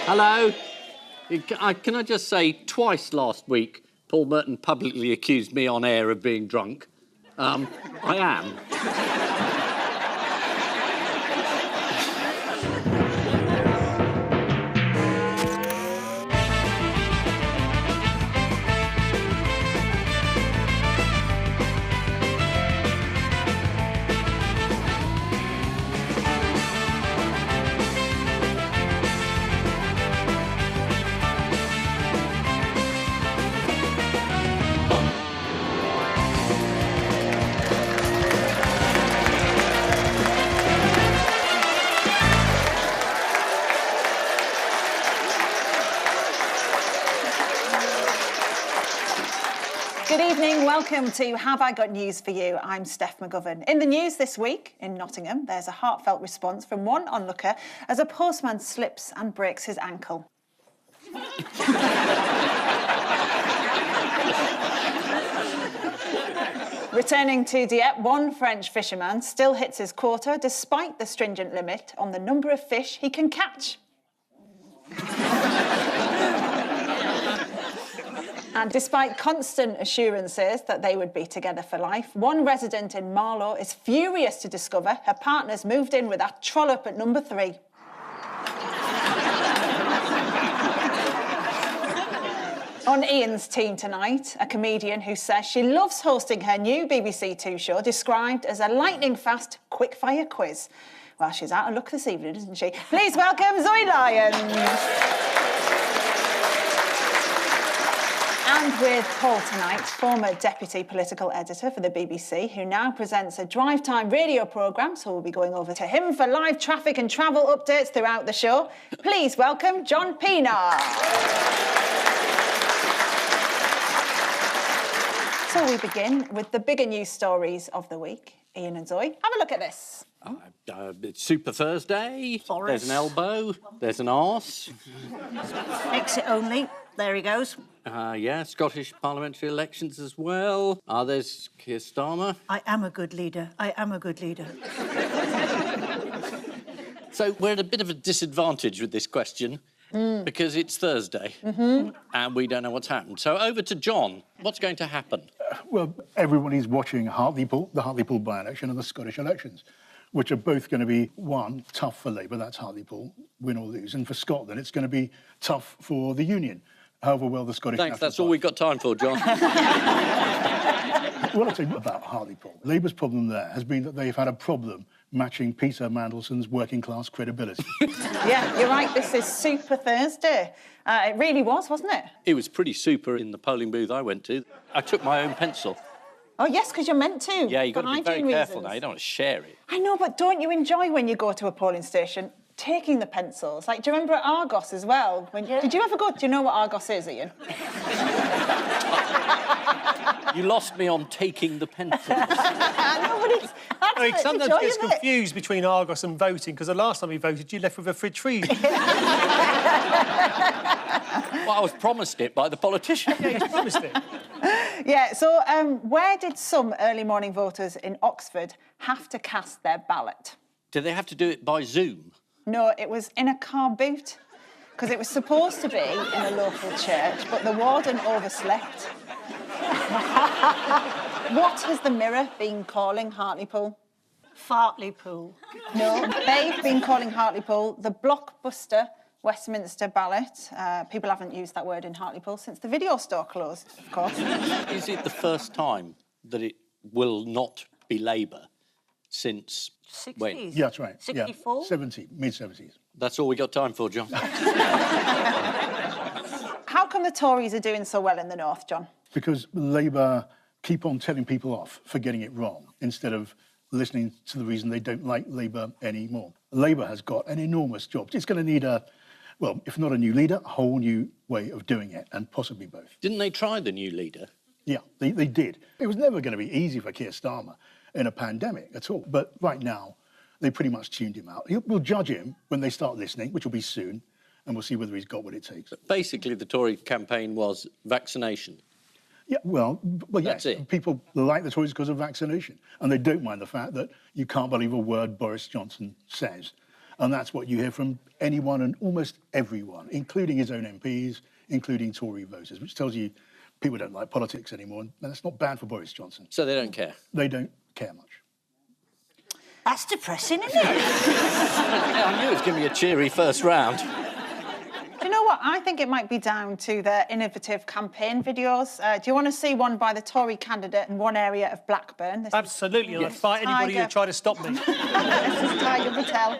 Hello. Can I just say, twice last week, Paul Merton publicly accused me on air of being drunk. I am. Good evening, welcome to Have I Got News For You? I'm Steph McGovern. In the news this week, in Nottingham, there's a heartfelt response from one onlooker as a postman slips and breaks his ankle. Returning to Dieppe, one French fisherman still hits his quota despite the stringent limit on the number of fish he can catch. And despite constant assurances that they would be together for life, one resident in Marlow is furious to discover her partner's moved in with that trollop at number 3. On Ian's team tonight, a comedian who says she loves hosting her new BBC Two show, described as a lightning-fast, quick-fire quiz. Well, she's out of luck this evening, isn't she? Please welcome Zoe Lyons. And with Paul tonight, former deputy political editor for the BBC, who now presents a drive-time radio programme, so we'll be going over to him for live traffic and travel updates throughout the show. Please welcome John Pienaar. So we begin with the bigger news stories of the week. Ian and Zoe, have a look at this. It's Super Thursday. Forest. There's an elbow. There's an arse. Exit only. There he goes. Yeah, Scottish parliamentary elections as well. There's Keir Starmer. I am a good leader. I am a good leader. So we're at a bit of a disadvantage with this question because it's Thursday and we don't know what's happened. So over to John. What's going to happen? Well, everybody's watching Hartlepool, the Hartlepool by-election and the Scottish elections, which are both going to be, one, tough for Labour, that's Hartlepool, win or lose, and for Scotland, it's going to be tough for the Union, however well the Scottish... Thanks, that's all we've got time for, John. What I'll tell you about Hartlepool, Labour's problem there has been that they've had a problem matching Peter Mandelson's working-class credibility. Yeah, you're right, this is Super Thursday. It really was, wasn't it? It was pretty super in the polling booth I went to. I took my own pencil. Oh, yes, because you're meant to. Yeah, you've got to be very careful reasons. now. You don't want to share it. I know, but don't you enjoy when you go to a polling station taking the pencils? Like, do you remember at Argos as well? Did you ever go... Do you know what Argos is, Ian? You lost me on taking the pencils. No, but it's... That's Sometimes the joy gets of it. confused between Argos and voting, because the last time you voted, you left with a fridge freezer. Well, I was promised it by the politician. Yeah, you promised it. Yeah, so where did some early morning voters in Oxford have to cast their ballot? Do they have to do it by Zoom? No, it was in a car boot, because it was supposed to be in a local church, but the warden overslept. What has the Mirror been calling Hartlepool? Fartleypool. No, they've been calling Hartlepool the blockbuster Westminster ballot. People haven't used that word in Hartlepool since the video store closed, of course. Is it the first time that it will not be Labour since... 60s. when? Yeah, that's right. 64? Yeah, 70, mid-70s. That's all we got time for, John. How come the Tories are doing so well in the north, John? Because Labour keep on telling people off for getting it wrong instead of listening to the reason they don't like Labour anymore. Labour has got an enormous job. It's going to need a, well, if not a new leader, a whole new way of doing it, and possibly both. Didn't they try the new leader? Yeah, they did. It was never going to be easy for Keir Starmer in a pandemic at all. But right now, they pretty much tuned him out. We'll judge him when they start listening, which will be soon, and we'll see whether he's got what it takes. Basically, the Tory campaign was vaccination. Yeah, well, yes. That's it. People like the Tories because of vaccination, and they don't mind the fact that you can't believe a word Boris Johnson says. And that's what you hear from anyone and almost everyone, including his own MPs, including Tory voters, which tells you people don't like politics anymore. And that's not bad for Boris Johnson. So they don't care? They don't care much. That's depressing, isn't it? Yeah, I knew it was going to be a cheery first round. Do you know what? I think it might be down to their innovative campaign videos. Do you want to see one by the Tory candidate in one area of Blackburn? This Absolutely, and I'd fight anybody Tiger. who tried to stop me. This is Tiger Patel.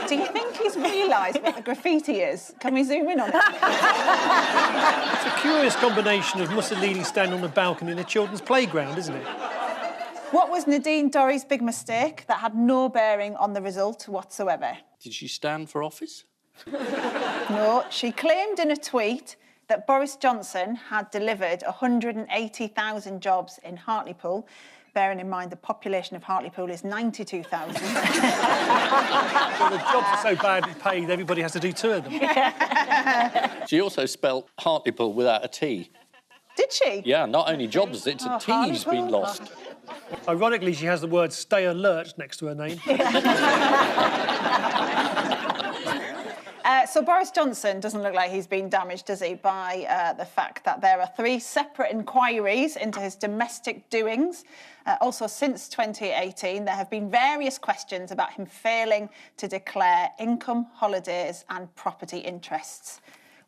Do you think he's realised what the graffiti is? Can we zoom in on it? It's a curious combination of Mussolini standing on the balcony in a children's playground, isn't it? What was Nadine Dorries' big mistake that had no bearing on the result whatsoever? Did she stand for office? No, she claimed in a tweet that Boris Johnson had delivered 180,000 jobs in Hartlepool, bearing in mind the population of Hartlepool is 92,000. So the jobs are so badly paid, everybody has to do 2 of them. She also spelt Hartlepool without a T. Did she? Yeah, not only jobs, it's a T's been Hartlepool. lost. Ironically, she has the word "stay alert" next to her name. So Boris Johnson doesn't look like he's been damaged, does he, by the fact that there are 3 separate inquiries into his domestic doings. Also, since 2018, there have been various questions about him failing to declare income, holidays and property interests.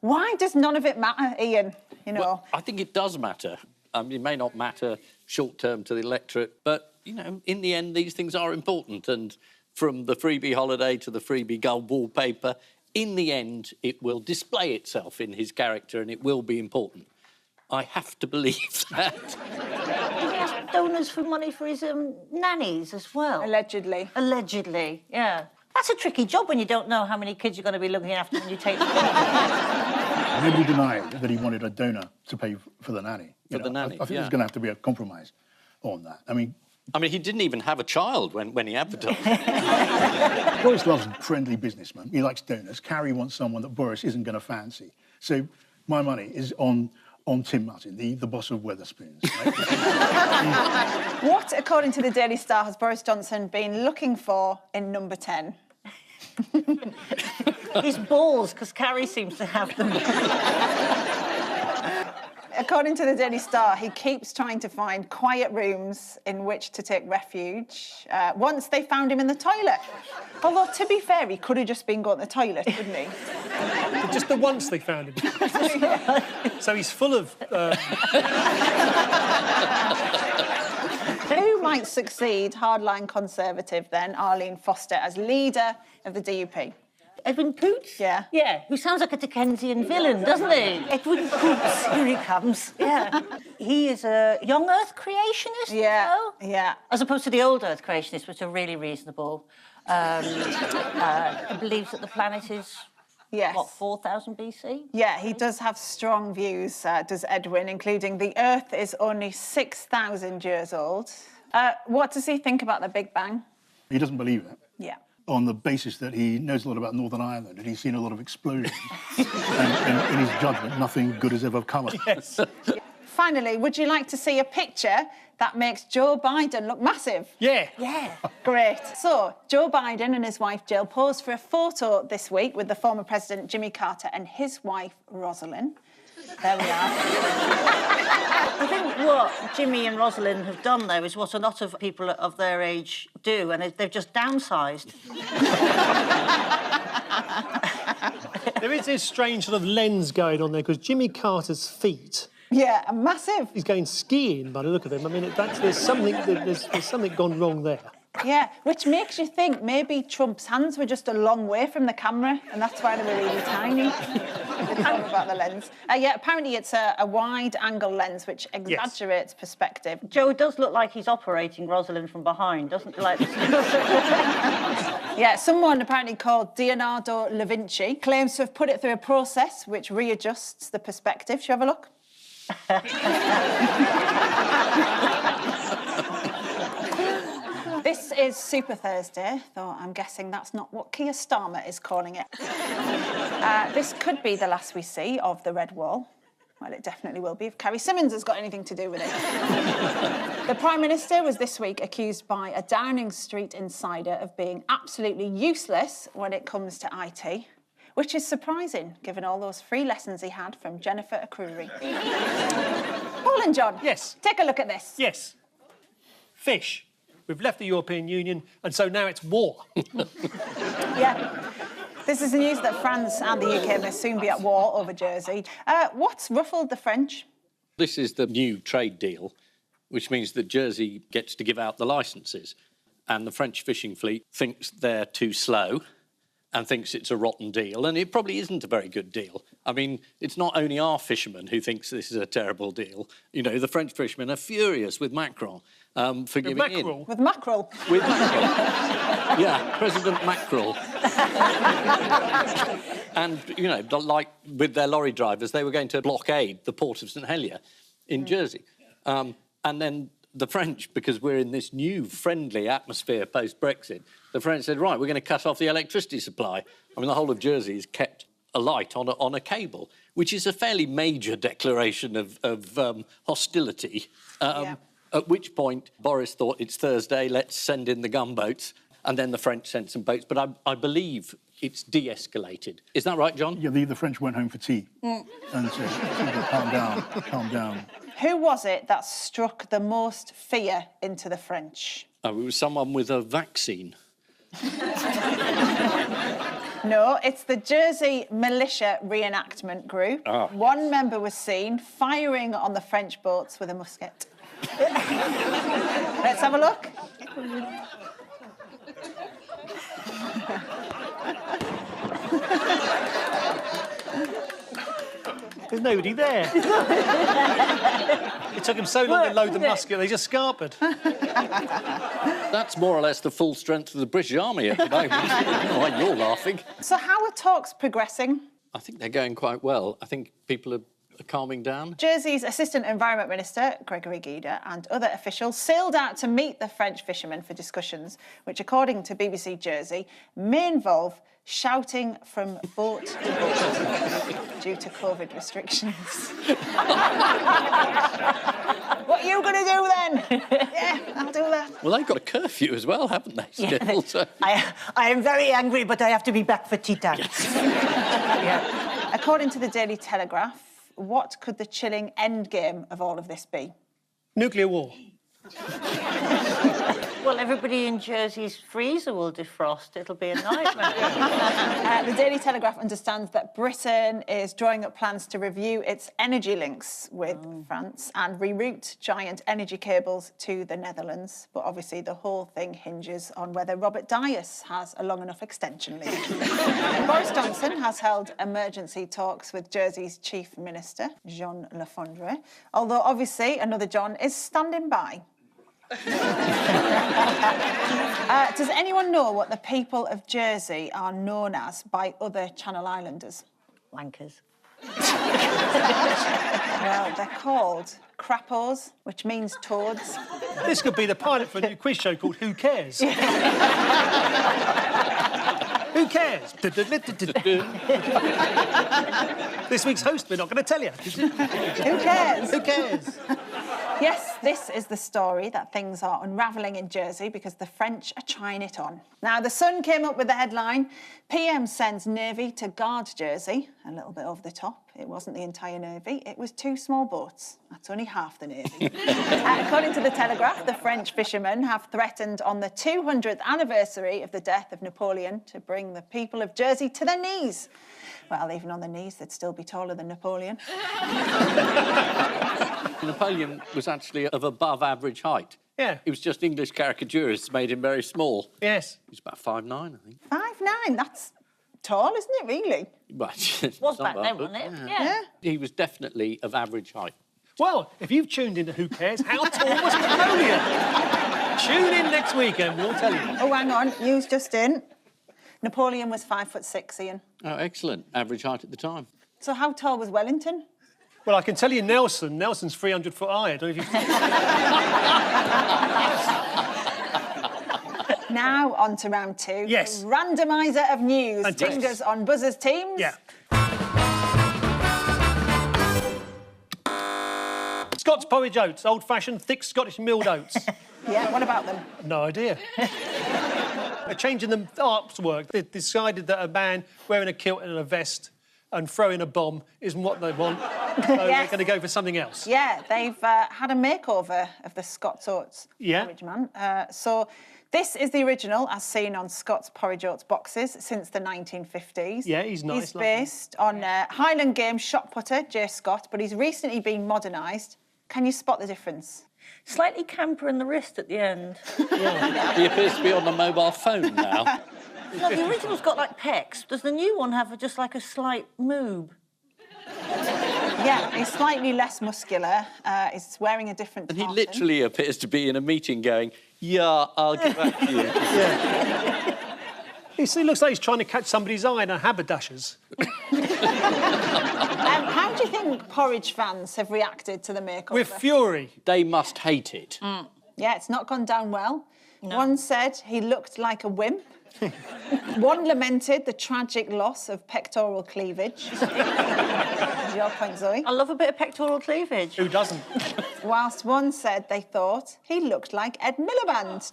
Why does none of it matter, Ian? You know. Well, I think it does matter. It may not matter short-term to the electorate, but, you know, in the end, these things are important. And from the freebie holiday to the freebie gold wallpaper, in the end, it will display itself in his character and it will be important. I have to believe that. Did he ask donors for money for his nannies as well? Allegedly. Allegedly, yeah. That's a tricky job when you don't know how many kids you're going to be looking after when you take them. Nobody denied that he wanted a donor to pay for the nanny. For the nanny, I think yeah. there's going to have to be a compromise on that. I mean, He didn't even have a child when he advertised. Boris loves a friendly businessman. He likes donors. Carrie wants someone that Boris isn't going to fancy. So my money is on Tim Martin, the boss of Wetherspoons. Right? What, according to the Daily Star, has Boris Johnson been looking for in number 10? His balls, because Carrie seems to have them. According to the Daily Star, he keeps trying to find quiet rooms in which to take refuge. Once they found him in the toilet. Although, to be fair, he could have just been going to the toilet, couldn't he? Just the once they found him. So he's full of... Who might succeed hardline Conservative, then, Arlene Foster, as leader of the DUP? Edwin Poots? Yeah. Yeah, who sounds like a Dickensian villain, doesn't he? Edwin Poots, here he comes. Yeah. He is a young Earth creationist, Yeah, you know? yeah. As opposed to the old Earth creationists, which are really reasonable. Believes that the planet is, Yes. what, 4,000 BC? Yeah, he does have strong views, does Edwin, including the Earth is only 6,000 years old. What does he think about the Big Bang? He doesn't believe it. Yeah. On the basis that he knows a lot about Northern Ireland and he's seen a lot of explosions. and in his judgment, nothing good has ever come of it. Yes. Finally, would you like to see a picture that makes Joe Biden look massive? Yeah. Yeah. Great. So, Joe Biden and his wife Jill posed for a photo this week with the former President Jimmy Carter and his wife Rosalind. There we are. I think what Jimmy and Rosalind have done, though, is what a lot of people of their age do, and they've just downsized. There is this strange sort of lens going on there, because Jimmy Carter's feet, Yeah, massive. he's going skiing by the look of him. I mean, there's something gone wrong there. Yeah, which makes you think maybe Trump's hands were just a long way from the camera, and that's why they were really tiny. They thought about the lens. Yeah, apparently it's a wide-angle lens which exaggerates perspective. Joe does look like he's operating Rosalind from behind, doesn't he? Like this. Yeah, someone apparently called Leonardo da Vinci claims to have put it through a process which readjusts the perspective. Shall we have a look? This is Super Thursday, though I'm guessing that's not what Keir Starmer is calling it. This could be the last we see of the Red Wall. Well, it definitely will be if Carrie Symonds has got anything to do with it. The Prime Minister was this week accused by a Downing Street insider of being absolutely useless when it comes to IT, which is surprising, given all those free lessons he had from Jennifer Akruri. Paul and John. Yes. Take a look at this. Yes. Fish. We've left the European Union, and so now it's war. Yeah. This is the news that France and the UK may soon be at war over Jersey. What's ruffled the French? This is the new trade deal, which means that Jersey gets to give out the licences. And the French fishing fleet thinks they're too slow and thinks it's a rotten deal. And it probably isn't a very good deal. I mean, it's not only our fishermen who thinks this is a terrible deal. You know, the French fishermen are furious with Macron for giving in. With mackerel? With mackerel. Yeah, President Mackerel. And, you know, like with their lorry drivers, they were going to blockade the port of St Helier in Jersey. And then the French, because we're in this new friendly atmosphere post-Brexit, the French said, right, we're going to cut off the electricity supply. I mean, the whole of Jersey is kept alight on a cable, which is a fairly major declaration of hostility. At which point Boris thought, it's Thursday, let's send in the gunboats. And then the French sent some boats. But I believe it's de-escalated. Is that right, John? Yeah, the French went home for tea. And said, calm down. Who was it that struck the most fear into the French? Oh, it was someone with a vaccine. No, it's the Jersey Militia Reenactment Group. Oh. One member was seen firing on the French boats with a musket. Let's have a look. There's nobody there. It took them so long to load the musket, they just scarpered. That's more or less the full strength of the British Army at the moment. I don't know why you're laughing. So how are talks progressing? I think they're going quite well. I think people are calming down. Jersey's Assistant Environment Minister, Gregory Guida, and other officials sailed out to meet the French fishermen for discussions, which, according to BBC Jersey, may involve shouting from boat to boat due to COVID restrictions. What are you going to do then? Yeah, I'll do that. Well, they've got a curfew as well, haven't they, still? So. I am very angry, but I have to be back for tea time. Yeah. According to the Daily Telegraph, what could the chilling end game of all of this be? Nuclear war. Well, everybody in Jersey's freezer will defrost. It'll be a nightmare. The Daily Telegraph understands that Britain is drawing up plans to review its energy links with France and reroute giant energy cables to the Netherlands. But obviously the whole thing hinges on whether Robert Dias has a long enough extension lead. Boris Johnson has held emergency talks with Jersey's Chief Minister, Jean Le Fondre, although obviously another John is standing by. Does anyone know what the people of Jersey are known as by other Channel Islanders? Wankers. Well, they're called crappos, which means toads. This could be the pilot for a new quiz show called Who Cares? Who cares? This week's host, we're not going to tell you. Who cares? Who cares? Yes, this is the story that things are unravelling in Jersey because the French are trying it on. Now, The Sun came up with the headline, PM sends Navy to guard Jersey. A little bit over the top. It wasn't the entire Navy, it was 2 small boats. That's only half the Navy. According to the Telegraph, the French fishermen have threatened on the 200th anniversary of the death of Napoleon to bring the people of Jersey to their knees. Well, even on their knees, they'd still be taller than Napoleon. Napoleon was actually of above average height. Yeah. It was just English caricaturists made him very small. Yes. He's about 5'9", I think. 5'9", that's tall, isn't it, really? Was back then, wasn't it? Yeah. He was definitely of average height. Well, if you've tuned into Who Cares, how tall was Napoleon? Tune in next weekend, we'll tell you. Oh, hang on, news just in. Napoleon was 5'6", Ian. Oh, excellent. Average height at the time. So how tall was Wellington? Well, I can tell you Nelson's 300 foot high. I don't know if you've... Now, on to round 2. Yes. The randomiser of news. Fantastic. Fingers on buzzers, teams. Yeah. Scott's porridge oats, old-fashioned, thick Scottish milled oats. Yeah, what about them? No idea. A change in the artwork. They decided that a man wearing a kilt and a vest and throwing a bomb isn't what they want, so they're going to go for something else. Yeah, they've had a makeover of the Scott's Oats porridge man. So this is the original, as seen on Scott's porridge oats boxes since the 1950s. Yeah, he's nice. He's based on Highland Games shot putter Jay Scott, but he's recently been modernised. Can you spot the difference? Slightly camper in the wrist at the end. He appears to be on the mobile phone now. No, the original's got, like, pecs. Does the new one have just, like, a slight moob? Yeah, he's slightly less muscular. He's wearing a different And he tartan. literally appears to be in a meeting going, yeah, I'll get back to you. Yeah. He looks like he's trying to catch somebody's eye in a haberdashers. How do you think porridge fans have reacted to the makeover? With fury. They must hate it. Yeah, it's not gone down well. No. One said he looked like a wimp. One lamented the tragic loss of pectoral cleavage. Your point, Zoe. I love a bit of pectoral cleavage. Who doesn't? Whilst one said they thought he looked like Ed Miliband.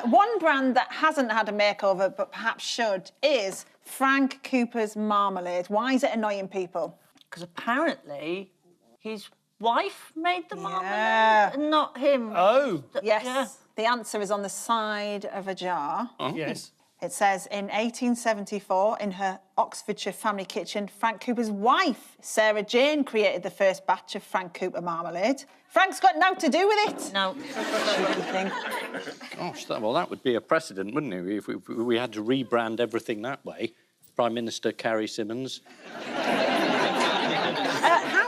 One brand that hasn't had a makeover but perhaps should is Frank Cooper's marmalade. Why is it annoying people? Because apparently his wife made the marmalade, Yeah. and not him. Oh. Yes. Yeah. The answer is on the side of a jar. Yes. It says, in 1874, in her Oxfordshire family kitchen, Frank Cooper's wife, Sarah Jane, created the first batch of Frank Cooper marmalade. Frank's got nothing to do with it. No. Gosh, that would be a precedent, wouldn't it? If we had to rebrand everything that way. Prime Minister Carrie Symonds. How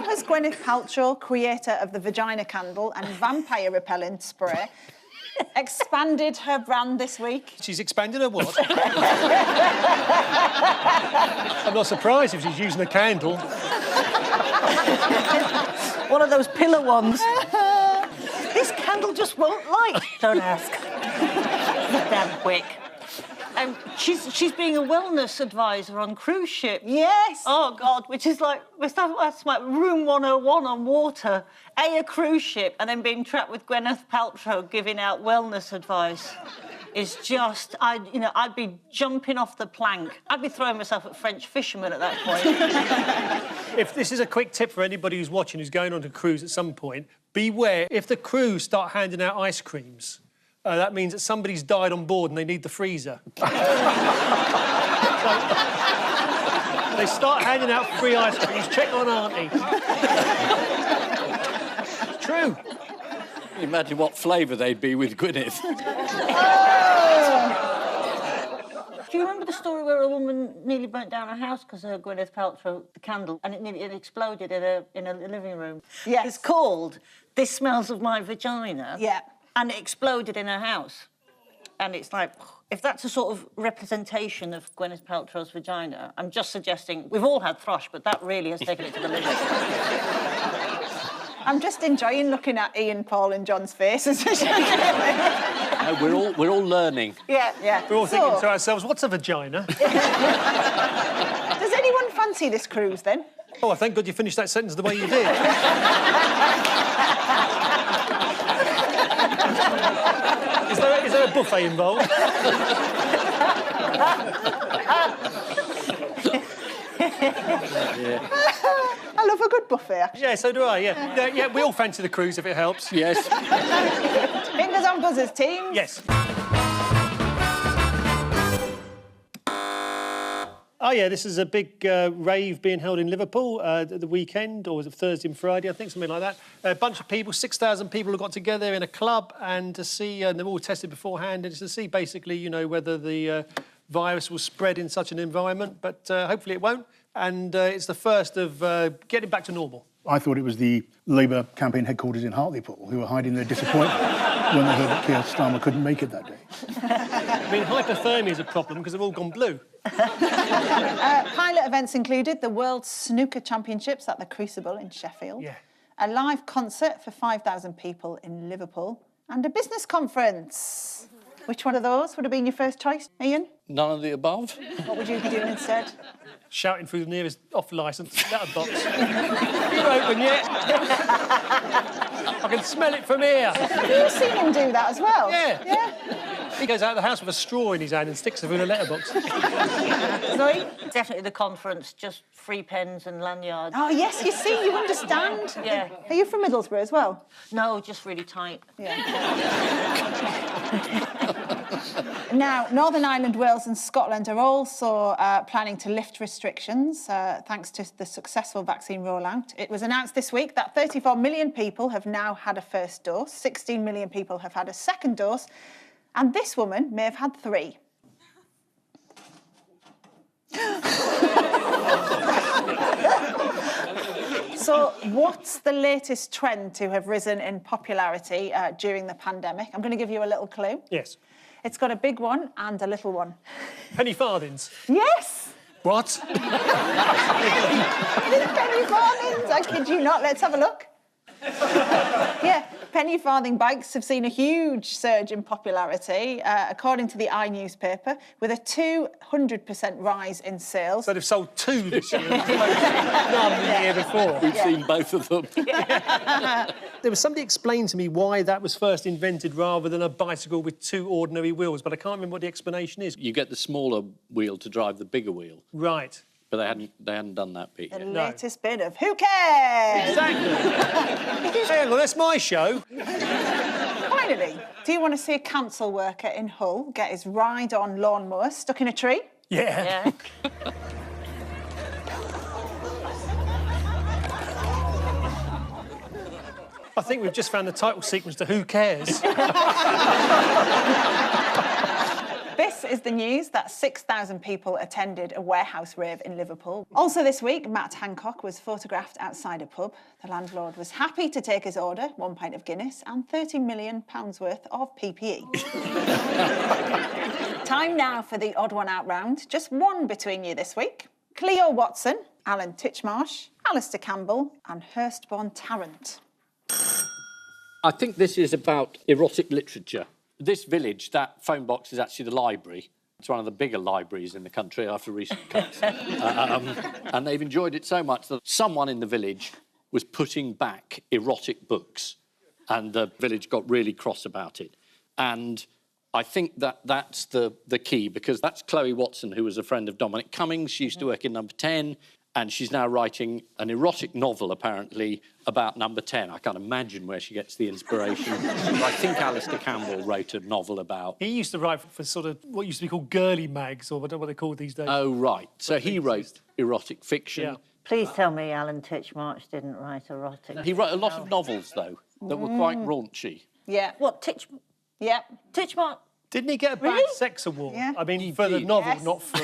has Gwyneth Paltrow, creator of the vagina candle and vampire repellent spray, expanded her brand this week? She's expanded her what? I'm not surprised if she's using a candle. One of those pillar ones. This candle just won't light. Don't ask. Damn quick. She's being a wellness advisor on cruise ships. Yes. Oh, God, which is like, that's like room 101 on water. A cruise ship, and then being trapped with Gwyneth Paltrow giving out wellness advice is just, I'd be jumping off the plank. I'd be throwing myself at French fishermen at that point. If this is a quick tip for anybody who's watching who's going on a cruise at some point, beware if the crew start handing out ice creams. That means that somebody's died on board and they need the freezer. So, they start handing out free ice creams. Check on Auntie. It's true. Imagine what flavour they'd be with Gwyneth. Do you remember the story where a woman nearly burnt down her house because of Gwyneth Paltrow, the candle, and it exploded in a living room? Yes. It's called This Smells of My Vagina. Yeah. And it exploded in her house. And it's like, if that's a sort of representation of Gwyneth Paltrow's vagina, I'm just suggesting, we've all had thrush, but that really has taken it to the limit. I'm just enjoying looking at Ian, Paul and John's faces. No, we're all learning. Yeah. We're all thinking to ourselves, what's a vagina? Does anyone fancy this cruise, then? Oh, I thank God you finished that sentence the way you did. Is there a buffet involved? I love a good buffet, actually. Yeah, so do I, yeah. Yeah, we all fancy the cruise if it helps. Yes. Fingers on buzzers, team. Yes. Are yeah, this is a big rave being held in Liverpool the weekend, or was it Thursday and Friday, I think, something like that. A bunch of people, 6,000 people have got together in a club and to see, and they're all tested beforehand, and to see basically, you know, whether the virus will spread in such an environment, but hopefully it won't. And it's the first of getting back to normal. I thought it was the Labour campaign headquarters in Hartlepool who were hiding their disappointment when they heard that Keir Starmer couldn't make it that day. I mean, hypothermia is a problem because they've all gone blue. Pilot events included the World Snooker Championships at the Crucible in Sheffield, Yeah. a live concert for 5,000 people in Liverpool, and a business conference. Which one of those would have been your first choice, Ian? None of the above. What would you be doing instead? Shouting through the nearest off-licence letterbox. You open yet? I can smell it from here. Have you seen him do that as well? Yeah. Yeah? He goes out of the house with a straw in his hand and sticks it through the letterbox. Zoe? Definitely the conference, just free pens and lanyards. Oh, yes, you see, you understand. Yeah. Are you from Middlesbrough as well? No, just really tight. Yeah. Now, Northern Ireland, Wales and Scotland are also planning to lift restrictions thanks to the successful vaccine rollout. It was announced this week that 34 million people have now had a first dose, 16 million people have had a second dose, and this woman may have had 3. So what's the latest trend to have risen in popularity during the pandemic? I'm going to give you a little clue. Yes. It's got a big one and a little one. Penny farthings. Yes! What? Penny farthings, I kid you not. Let's have a look. Yeah, penny farthing bikes have seen a huge surge in popularity, according to the newspaper, with a 200% rise in sales. So they've sold 2 this year, none the year before. We've seen both of them. There was somebody explained to me why that was first invented rather than a bicycle with 2 ordinary wheels, but I can't remember what the explanation is. You get the smaller wheel to drive the bigger wheel, Right. but they hadn't done that bit The yet. latest bit of Who Cares? Exactly. Hang on, that's my show. Finally, do you want to see a council worker in Hull get his ride-on lawnmower stuck in a tree? Yeah. Yeah. I think we've just found the title sequence to Who Cares? This is the news that 6,000 people attended a warehouse rave in Liverpool. Also this week, Matt Hancock was photographed outside a pub. The landlord was happy to take his order, 1 pint of Guinness and £30 million worth of PPE. Time now for the odd one out round. Just one between you this week. Cleo Watson, Alan Titchmarsh, Alistair Campbell and Hurstbourne Tarrant. I think this is about erotic literature. This village, that phone box is actually the library. It's one of the bigger libraries in the country after recent cuts. And they've enjoyed it so much that someone in the village was putting back erotic books and the village got really cross about it. And I think that's the key, because that's Chloe Watson, who was a friend of Dominic Cummings. She used to work in Number 10, and she's now writing an erotic novel, apparently, about Number 10. I can't imagine where she gets the inspiration. I think Alistair Campbell wrote a novel about... He used to write for sort of what used to be called girly mags, or I don't know what they're called these days. Oh, right. So he wrote erotic fiction. Yeah. Please tell me Alan Titchmarsh didn't write erotic. He wrote a lot of novels, though, that were quite raunchy. Yeah. What, Yeah. Titchmarsh? Didn't he get a bad Really? sex award? Yeah. I mean, He for the did. novel, Yes. not for...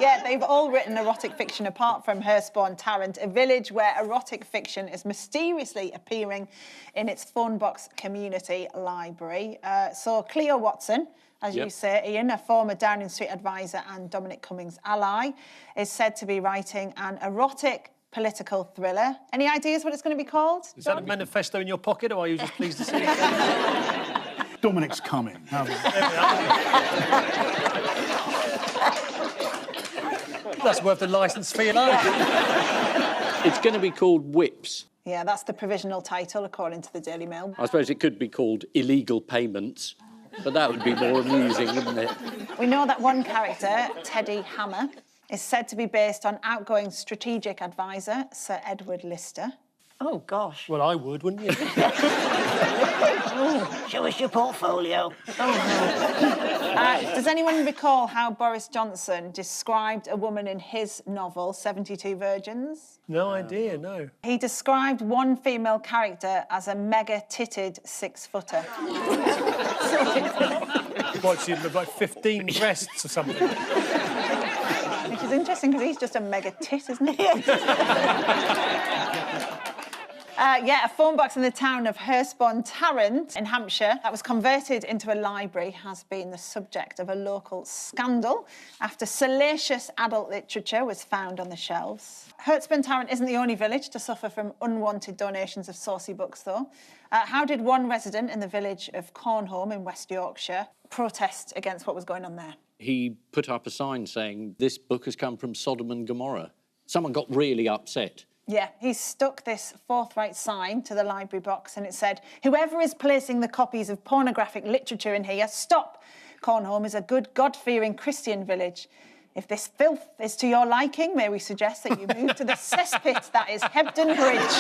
Yeah, they've all written erotic fiction apart from Hurstbourne Tarrant, a village where erotic fiction is mysteriously appearing in its phone box community library. So Cleo Watson, as you Yep. say, Ian, a former Downing Street advisor and Dominic Cummings ally, is said to be writing an erotic political thriller. Any ideas what it's going to be called? Is that a John? manifesto in your pocket, or are you just pleased to see it? Dominic's coming. How about That's worth the licence fee alone. It's going to be called Whips. Yeah, that's the provisional title, according to the Daily Mail. I suppose it could be called Illegal Payments, but that would be more amusing, wouldn't it? We know that one character, Teddy Hammer, is said to be based on outgoing strategic advisor Sir Edward Lister. Oh, gosh. Well, I would, wouldn't you? Show us your portfolio. Does anyone recall how Boris Johnson described a woman in his novel, 72 Virgins? No idea, no. He described one female character as a mega-titted 6-footer. What, she'd have like 15 breasts or something? Which is interesting because he's just a mega-tit, isn't he? A phone box in the town of Hurstbourne-Tarrant in Hampshire that was converted into a library has been the subject of a local scandal after salacious adult literature was found on the shelves. Hurstbourne-Tarrant isn't the only village to suffer from unwanted donations of saucy books, though. How did one resident in the village of Cornholme in West Yorkshire protest against what was going on there? He put up a sign saying, "This book has come from Sodom and Gomorrah." Someone got really upset. Yeah, he stuck this forthright sign to the library box and it said, "Whoever is placing the copies of pornographic literature in here, stop. Cornholme is a good, God-fearing Christian village. If this filth is to your liking, may we suggest that you move to the cesspit that is Hebden Bridge."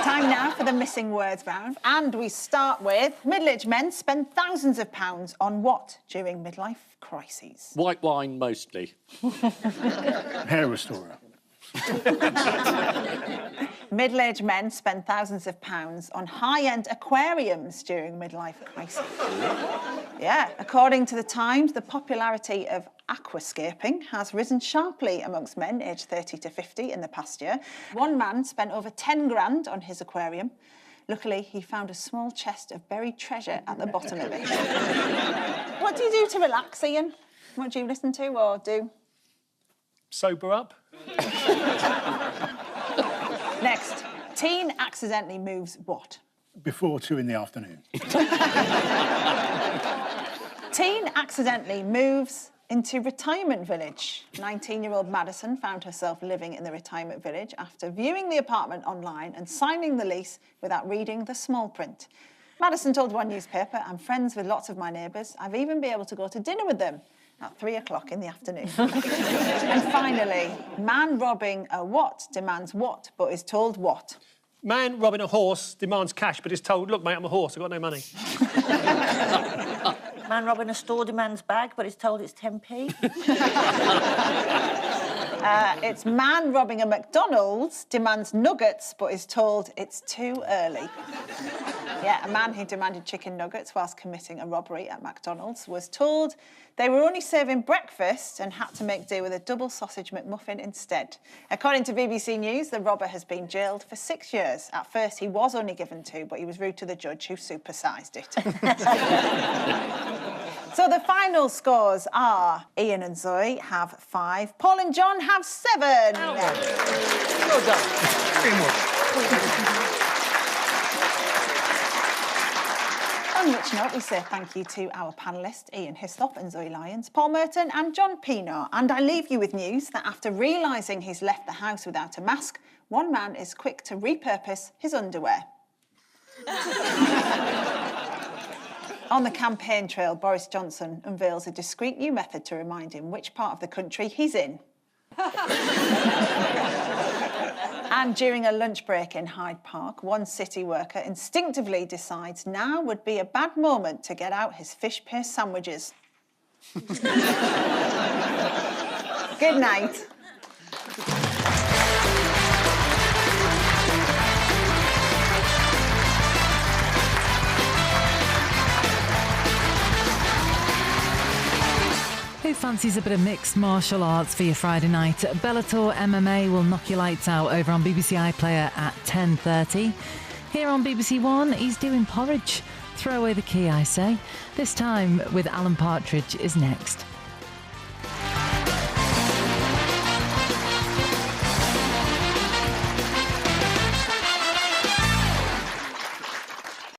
Time now for the missing words round. And we start with middle-aged men spend thousands of pounds on what during midlife crises? White wine mostly. Hair restorer. Middle-aged men spend thousands of pounds on high-end aquariums during midlife crisis. Yeah, according to the Times, the popularity of aquascaping has risen sharply amongst men aged 30 to 50 in the past year. One man spent over 10 grand on his aquarium. Luckily, he found a small chest of buried treasure at the bottom of it. What do you do to relax, Ian? What do you listen to or do? Sober up. Next, teen accidentally moves what? Before 2 in the afternoon. Teen accidentally moves into retirement village. 19-year-old Madison found herself living in the retirement village after viewing the apartment online and signing the lease without reading the small print. Madison told one newspaper, "I'm friends with lots of my neighbours. I've even been able to go to dinner with them at 3 o'clock in the afternoon." And finally, man robbing a what demands what, but is told what? Man robbing a horse demands cash, but is told, "Look, mate, I'm a horse, I've got no money." Man robbing a store demands bag, but is told it's 10p. It's man robbing a McDonald's demands nuggets, but is told it's too early. Yeah, a man who demanded chicken nuggets whilst committing a robbery at McDonald's was told they were only serving breakfast and had to make do with a double sausage McMuffin instead. According to BBC News, the robber has been jailed for 6 years. At first, he was only given 2, but he was rude to the judge who supersized it. So the final scores are Ian and Zoe have 5, Paul and John have 7. Well done. On which note, we say thank you to our panellists, Ian Hislop and Zoe Lyons, Paul Merton and John Pienaar. And I leave you with news that after realising he's left the house without a mask, one man is quick to repurpose his underwear. On the campaign trail, Boris Johnson unveils a discreet new method to remind him which part of the country he's in. And during a lunch break in Hyde Park, one city worker instinctively decides now would be a bad moment to get out his fish paste sandwiches. Good night. Who fancies a bit of mixed martial arts for your Friday night? Bellator MMA will knock your lights out over on BBC iPlayer at 10:30. Here on BBC One, he's doing porridge. Throw away the key, I say. This time with Alan Partridge is next.